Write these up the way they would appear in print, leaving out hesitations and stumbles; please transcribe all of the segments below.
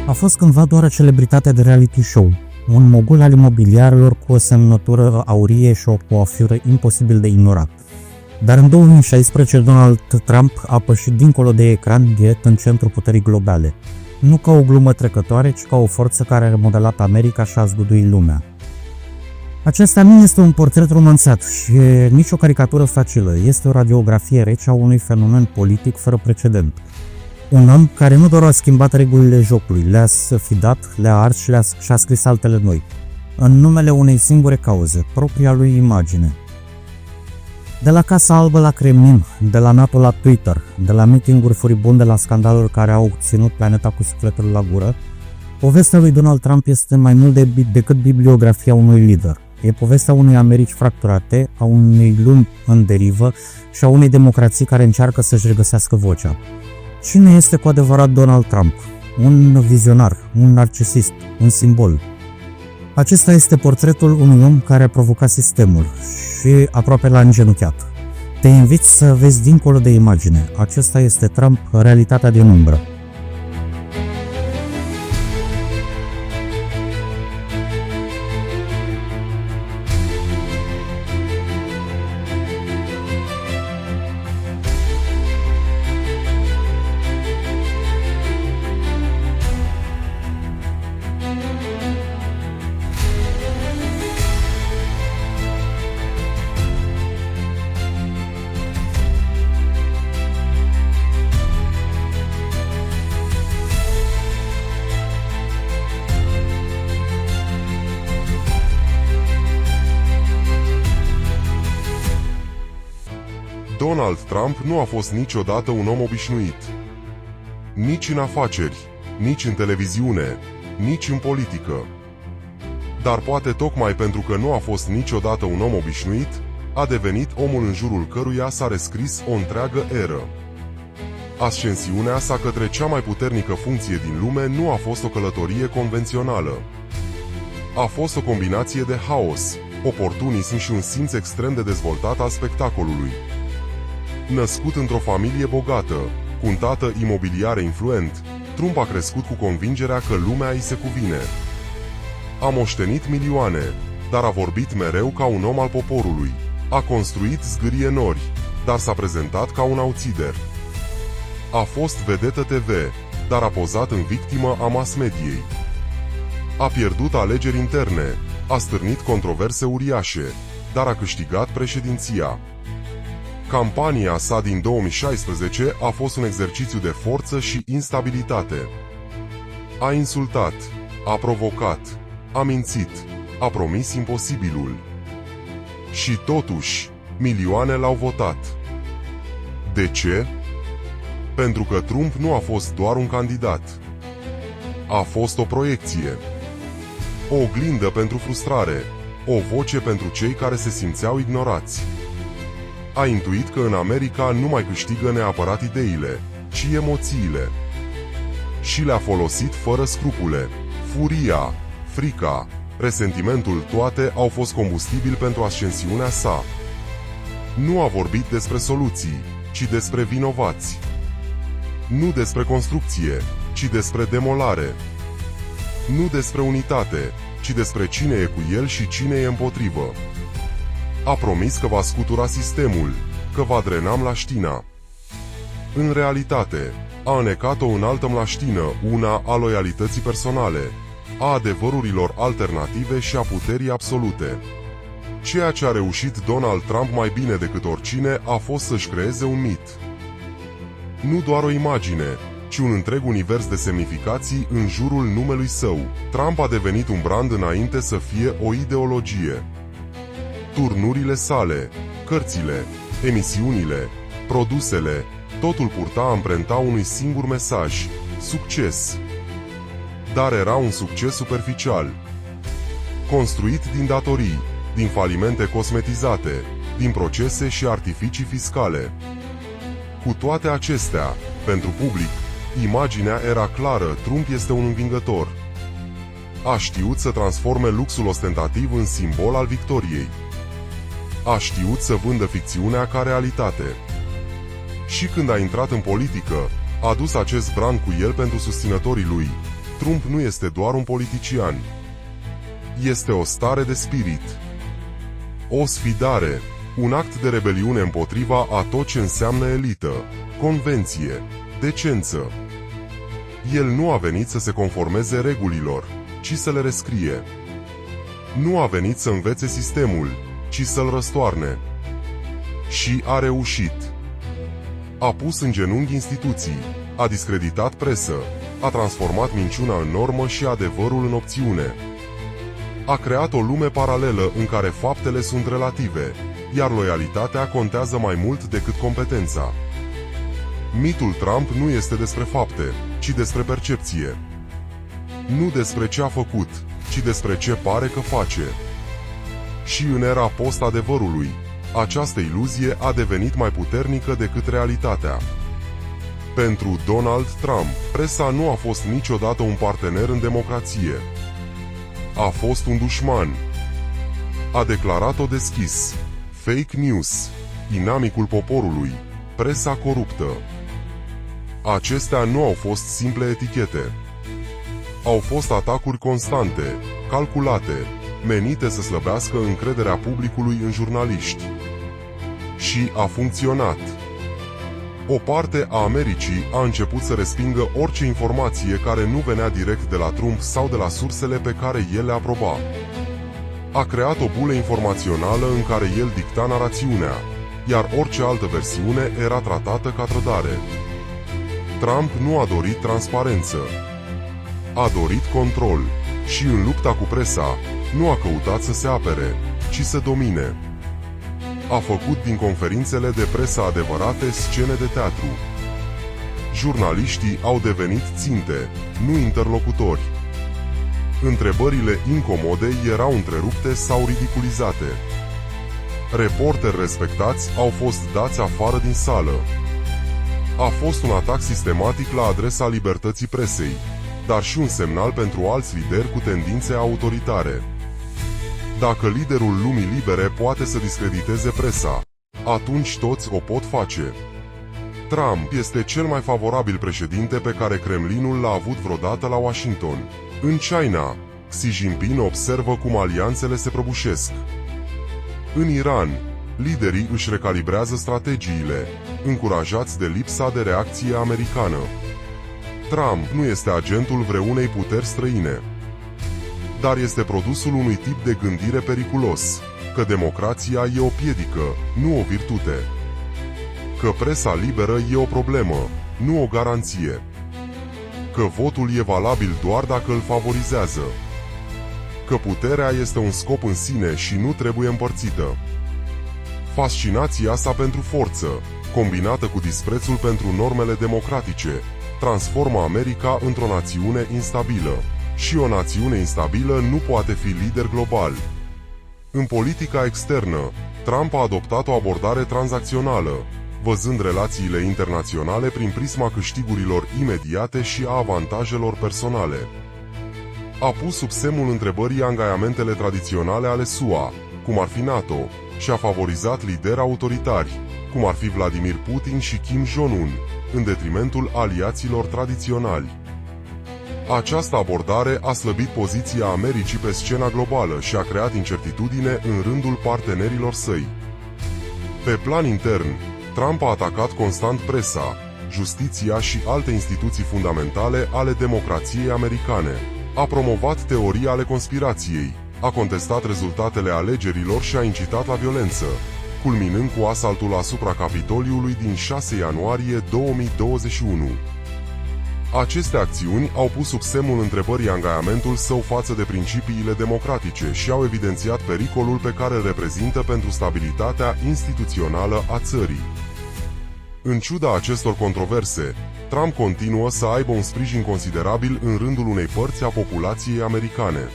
A fost cândva doar o celebritate de reality show, un mogul al imobiliarelor cu o semnătură aurie și o coafură imposibil de ignorat. Dar în 2016 Donald Trump a pășit dincolo de ecran direct în centrul puterii globale, nu ca o glumă trecătoare, ci ca o forță care a remodelat America și a zguduit lumea. Acesta nu este un portret romanțat și nici o caricatură facilă, este o radiografie rece a unui fenomen politic fără precedent. Un om care nu doar a schimbat regulile jocului, le-a sfidat, le-a ars și a scris altele noi, în numele unei singure cauze, propria lui imagine. De la Casa Albă la Kremlin, de la NATO la Twitter, de la mitinguri furibunde la scandaluri care au ținut planeta cu sufletul la gură, povestea lui Donald Trump este mai mult decât bibliografia unui lider. E povestea unei Americi fracturate, a unei lumi în derivă și a unei democrații care încearcă să-și regăsească vocea. Cine este cu adevărat Donald Trump? Un vizionar, un narcisist, un simbol. Acesta este portretul unui om care a provocat sistemul și aproape l-a îngenunchiat. Te invit să vezi dincolo de imagine. Acesta este Trump, realitatea din umbră. Donald Trump nu a fost niciodată un om obișnuit. Nici în afaceri, nici în televiziune, nici în politică. Dar poate tocmai pentru că nu a fost niciodată un om obișnuit, a devenit omul în jurul căruia s-a rescris o întreagă eră. Ascensiunea sa către cea mai puternică funcție din lume nu a fost o călătorie convențională. A fost o combinație de haos, oportunism și un simț extrem de dezvoltat al spectacolului. Născut într-o familie bogată, cu un tată imobiliar influent, Trump a crescut cu convingerea că lumea îi se cuvine. A moștenit milioane, dar a vorbit mereu ca un om al poporului. A construit zgârie nori, dar s-a prezentat ca un outsider. A fost vedetă TV, dar a pozat în victimă a mass mediei. A pierdut alegeri interne, a stârnit controverse uriașe, dar a câștigat președinția. Campania sa din 2016 a fost un exercițiu de forță și instabilitate. A insultat, a provocat, a mințit, a promis imposibilul. Și totuși, milioane l-au votat. De ce? Pentru că Trump nu a fost doar un candidat. A fost o proiecție. O oglindă pentru frustrare, o voce pentru cei care se simțeau ignorați. A intuit că în America nu mai câștigă neapărat ideile, ci emoțiile. Și le-a folosit fără scrupule. Furia, frica, resentimentul, toate au fost combustibil pentru ascensiunea sa. Nu a vorbit despre soluții, ci despre vinovați. Nu despre construcție, ci despre demolare. Nu despre unitate, ci despre cine e cu el și cine e împotrivă. A promis că va scutura sistemul, că va drena mlaștina. În realitate, a înecat-o în altă mlaștină, una a loialității personale, a adevărurilor alternative și a puterii absolute. Ceea ce a reușit Donald Trump mai bine decât oricine a fost să-și creeze un mit. Nu doar o imagine, ci un întreg univers de semnificații în jurul numelui său. Trump a devenit un brand înainte să fie o ideologie. Turnurile sale, cărțile, emisiunile, produsele, totul purta amprenta unui singur mesaj: succes. Dar era un succes superficial. Construit din datorii, din falimente cosmetizate, din procese și artificii fiscale. Cu toate acestea, pentru public, imaginea era clară: Trump este un învingător. A știut să transforme luxul ostentativ în simbol al victoriei. A știut să vândă ficțiunea ca realitate. Și când a intrat în politică, a dus acest brand cu el pentru susținătorii lui, Trump nu este doar un politician. Este o stare de spirit. O sfidare, un act de rebeliune împotriva a tot ce înseamnă elită, convenție, decență. El nu a venit să se conformeze regulilor, ci să le rescrie. Nu a venit să învețe sistemul, ci să-l răstoarne. Și a reușit. A pus în genunchi instituții, a discreditat presă, a transformat minciuna în normă și adevărul în opțiune. A creat o lume paralelă în care faptele sunt relative, iar loialitatea contează mai mult decât competența. Mitul Trump nu este despre fapte, ci despre percepție. Nu despre ce a făcut, ci despre ce pare că face. Și în era post-adevărului, această iluzie a devenit mai puternică decât realitatea. Pentru Donald Trump, presa nu a fost niciodată un partener în democrație. A fost un dușman. A declarat-o deschis. Fake news, inamicul poporului, presa coruptă. Acestea nu au fost simple etichete. Au fost atacuri constante, calculate, menite să slăbească încrederea publicului în jurnaliști. Și a funcționat. O parte a Americii a început să respingă orice informație care nu venea direct de la Trump sau de la sursele pe care el le aproba. A creat o bulă informațională în care el dicta narațiunea, iar orice altă versiune era tratată ca trădare. Trump nu a dorit transparență. A dorit control și în lupta cu presa nu a căutat să se apere, ci să domine. A făcut din conferințele de presă adevărate scene de teatru. Jurnaliștii au devenit ținte, nu interlocutori. Întrebările incomode erau întrerupte sau ridiculizate. Reporteri respectați au fost dați afară din sală. A fost un atac sistematic la adresa libertății presei, dar și un semnal pentru alți lideri cu tendințe autoritare. Dacă liderul lumii libere poate să discrediteze presa, atunci toți o pot face. Trump este cel mai favorabil președinte pe care Kremlinul l-a avut vreodată la Washington. În China, Xi Jinping observă cum alianțele se prăbușesc. În Iran, liderii își recalibrează strategiile, încurajați de lipsa de reacție americană. Trump nu este agentul vreunei puteri străine, dar este produsul unui tip de gândire periculos, că democrația e o piedică, nu o virtute. Că presa liberă e o problemă, nu o garanție. Că votul e valabil doar dacă îl favorizează. Că puterea este un scop în sine și nu trebuie împărțită. Fascinația sa pentru forță, combinată cu disprețul pentru normele democratice, transformă America într-o națiune instabilă. Și o națiune instabilă nu poate fi lider global. În politica externă, Trump a adoptat o abordare tranzacțională, văzând relațiile internaționale prin prisma câștigurilor imediate și a avantajelor personale. A pus sub semnul întrebării angajamentele tradiționale ale SUA, cum ar fi NATO, și a favorizat lideri autoritari, cum ar fi Vladimir Putin și Kim Jong-un, în detrimentul aliaților tradiționali. Această abordare a slăbit poziția Americii pe scena globală și a creat incertitudine în rândul partenerilor săi. Pe plan intern, Trump a atacat constant presa, justiția și alte instituții fundamentale ale democrației americane. A promovat teorii ale conspirației, a contestat rezultatele alegerilor și a incitat la violență, culminând cu asaltul asupra Capitoliului din 6 ianuarie 2021. Aceste acțiuni au pus sub semnul întrebării angajamentul său față de principiile democratice și au evidențiat pericolul pe care îl reprezintă pentru stabilitatea instituțională a țării. În ciuda acestor controverse, Trump continuă să aibă un sprijin considerabil în rândul unei părți a populației americane.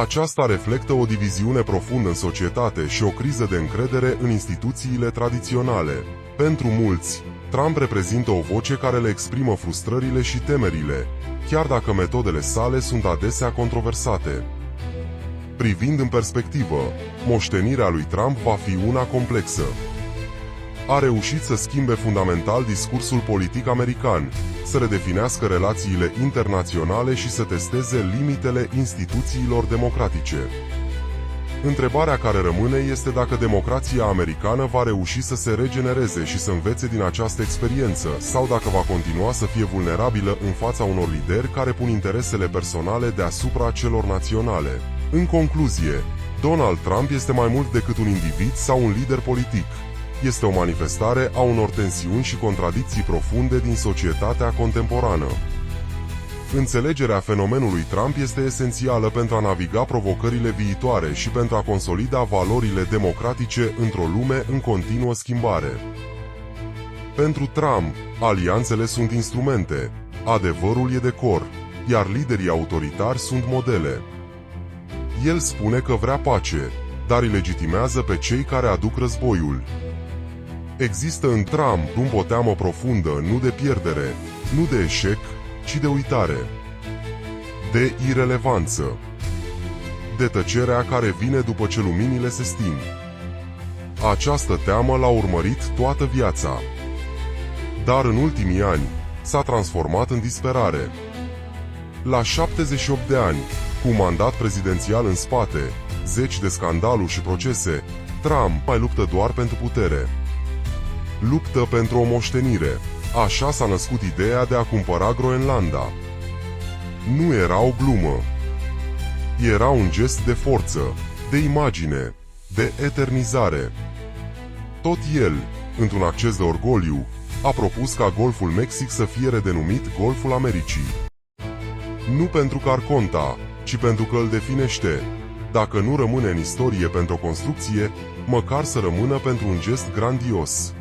Aceasta reflectă o diviziune profundă în societate și o criză de încredere în instituțiile tradiționale. Pentru mulți, Trump reprezintă o voce care le exprimă frustrările și temerile, chiar dacă metodele sale sunt adesea controversate. Privind în perspectivă, moștenirea lui Trump va fi una complexă. a reușit să schimbe fundamental discursul politic american, să redefinească relațiile internaționale și să testeze limitele instituțiilor democratice. Întrebarea care rămâne este dacă democrația americană va reuși să se regenereze și să învețe din această experiență, sau dacă va continua să fie vulnerabilă în fața unor lideri care pun interesele personale deasupra celor naționale. În concluzie, Donald Trump este mai mult decât un individ sau un lider politic. Este o manifestare a unor tensiuni și contradicții profunde din societatea contemporană. Înțelegerea fenomenului Trump este esențială pentru a naviga provocările viitoare și pentru a consolida valorile democratice într-o lume în continuă schimbare. Pentru Trump, alianțele sunt instrumente, adevărul e decor, iar liderii autoritari sunt modele. El spune că vrea pace, dar îi legitimează pe cei care aduc războiul. Există în Trump o teamă profundă, nu de pierdere, nu de eșec, ci de uitare, de irelevanță, de tăcerea care vine după ce luminile se sting. Această teamă l-a urmărit toată viața, dar în ultimii ani s-a transformat în disperare. La 78 de ani, cu un mandat prezidențial în spate, zeci de scandaluri și procese, Trump mai luptă doar pentru putere. Luptă pentru o moștenire. Așa s-a născut ideea de a cumpăra Groenlanda. Nu era o glumă. Era un gest de forță, de imagine, de eternizare. Tot el, într-un acces de orgoliu, a propus ca Golful Mexic să fie redenumit Golful Americii. Nu pentru că ar conta, ci pentru că îl definește. Dacă nu rămâne în istorie pentru o construcție, măcar să rămână pentru un gest grandios.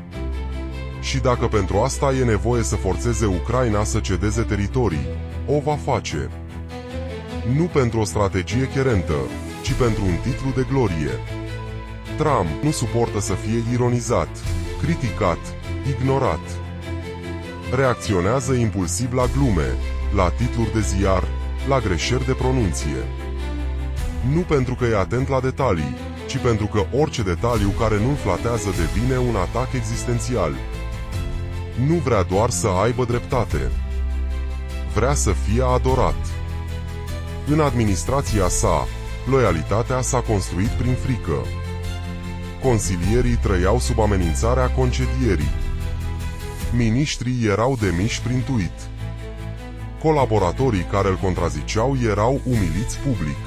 Și dacă pentru asta e nevoie să forțeze Ucraina să cedeze teritorii, o va face. Nu pentru o strategie cherentă, ci pentru un titlu de glorie. Trump nu suportă să fie ironizat, criticat, ignorat. Reacționează impulsiv la glume, la titluri de ziar, la greșeli de pronunție. Nu pentru că e atent la detalii, ci pentru că orice detaliu care nu-l flatează devine un atac existențial. Nu vrea doar să aibă dreptate. Vrea să fie adorat. În administrația sa, loialitatea s-a construit prin frică. Consilierii trăiau sub amenințarea concedierii. Miniștrii erau demiși prin tweet. Colaboratorii care îl contraziceau erau umiliți public.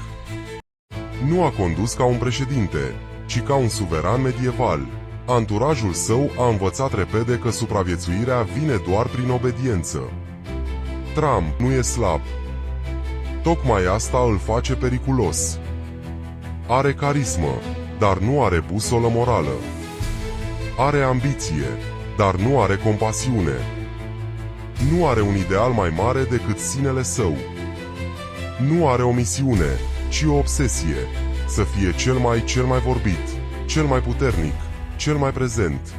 Nu a condus ca un președinte, ci ca un suveran medieval. Anturajul său a învățat repede că supraviețuirea vine doar prin obediență. Trump nu e slab. Tocmai asta îl face periculos. Are carismă, dar nu are busolă morală. Are ambiție, dar nu are compasiune. Nu are un ideal mai mare decât sinele său. Nu are o misiune, ci o obsesie, să fie cel mai vorbit, cel mai puternic, cel mai prezent.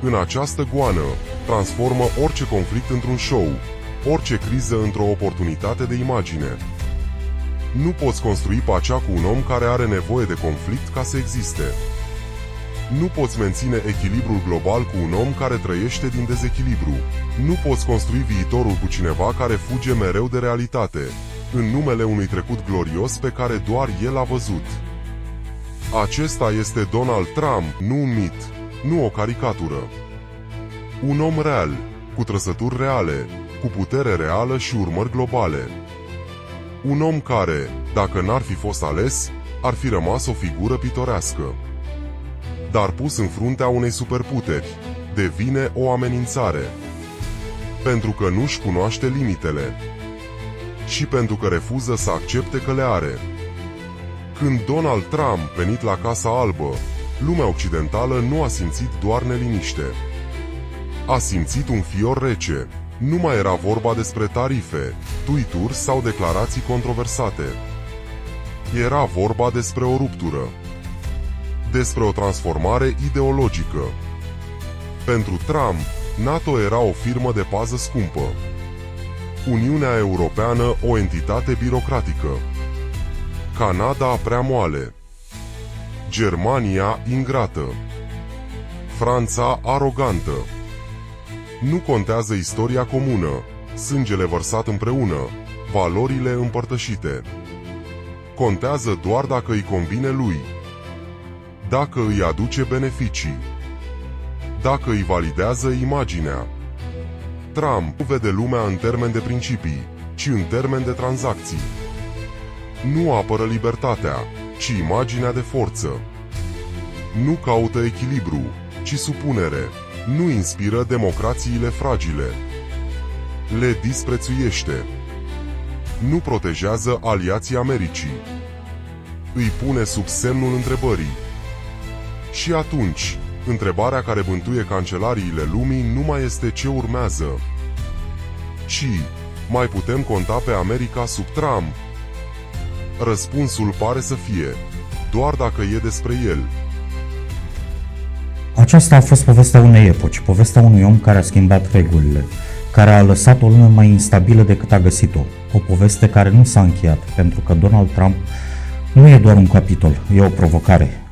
În această goană, transformă orice conflict într-un show, orice criză într-o oportunitate de imagine. Nu poți construi pacea cu un om care are nevoie de conflict ca să existe. Nu poți menține echilibrul global cu un om care trăiește din dezechilibru. Nu poți construi viitorul cu cineva care fuge mereu de realitate, în numele unui trecut glorios pe care doar el a văzut. Acesta este Donald Trump, nu un mit, nu o caricatură. Un om real, cu trăsături reale, cu putere reală și urmări globale. Un om care, dacă n-ar fi fost ales, ar fi rămas o figură pitorească. Dar pus în fruntea unei superputeri, devine o amenințare. Pentru că nu-și cunoaște limitele. Și pentru că refuză să accepte că le are. Când Donald Trump venit la Casa Albă, lumea occidentală nu a simțit doar neliniște. A simțit un fior rece. Nu mai era vorba despre tarife, tweet-uri sau declarații controversate. Era vorba despre o ruptură. Despre o transformare ideologică. Pentru Trump, NATO era o firmă de pază scumpă. Uniunea Europeană o entitate birocratică. Canada prea moale. Germania ingrată. Franța arogantă. Nu contează istoria comună, sângele vărsat împreună, valorile împărtășite. Contează doar dacă îi convine lui, dacă îi aduce beneficii, dacă îi validează imaginea. Trump nu vede lumea în termen de principii, ci în termen de tranzacții. Nu apără libertatea, ci imaginea de forță. Nu caută echilibru, ci supunere. Nu inspiră democrațiile fragile. Le disprețuiește. Nu protejează aliații Americii. Îi pune sub semnul întrebării. Și atunci, întrebarea care bântuie cancelariile lumii nu mai este ce urmează, ci mai putem conta pe America sub Trump? Răspunsul pare să fie, doar dacă e despre el. Aceasta a fost povestea unei epoci, povestea unui om care a schimbat regulile, care a lăsat o lume mai instabilă decât a găsit-o. O poveste care nu s-a încheiat, pentru că Donald Trump nu e doar un capitol, e o provocare.